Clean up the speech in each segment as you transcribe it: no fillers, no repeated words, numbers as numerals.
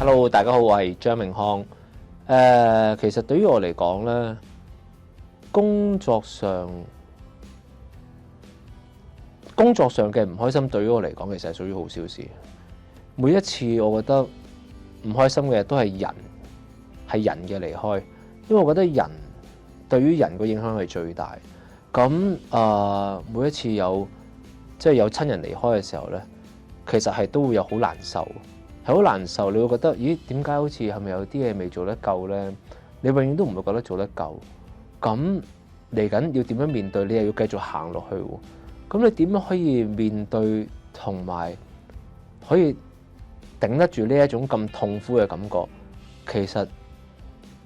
Hello，大家好，我係張明康。其實對於我嚟講咧，工作上嘅唔開心對於我嚟講，其實係屬於好小事。每一次我覺得唔開心嘅都係人嘅離開，因為我覺得人對於人個影響係最大。咁每一次有親人離開嘅時候咧，其實係都會有好難受。係好難受，你會覺得，咦？點解好似係咪有啲嘢未做得夠呢？你永遠都唔會覺得做得夠。咁嚟緊要點樣面對？你又要繼續行落去喎。咁你點樣可以面對同埋可以頂得住呢一種咁痛苦嘅感覺？其實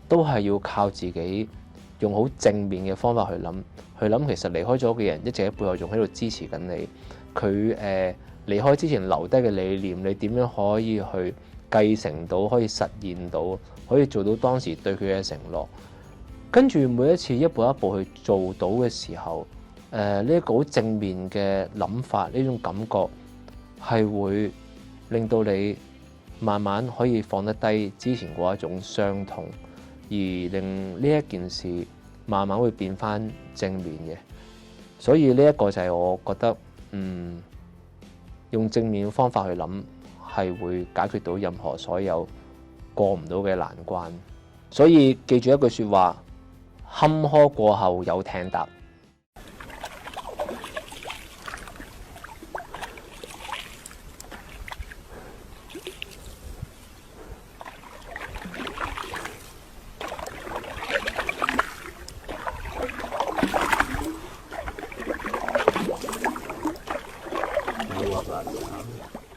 都係要靠自己用好正面嘅方法去諗。其實離開咗嘅人一直喺背後仲喺度支持緊你。佢離開之前留低嘅理念，你點樣可以去繼承到，可以實現到，可以做到當時對佢嘅承諾？跟住每一次一步一步去做到嘅時候，呢一個好正面嘅諗法，呢種感覺係會令到你慢慢可以放得低之前嗰一種傷痛，而令呢一件事慢慢會變返正面嘅。所以呢一個就係我覺得，用正面方法去諗，係會解決到任何所有過唔到嘅難關。所以記住一句說話：坎坷過後有艇搭。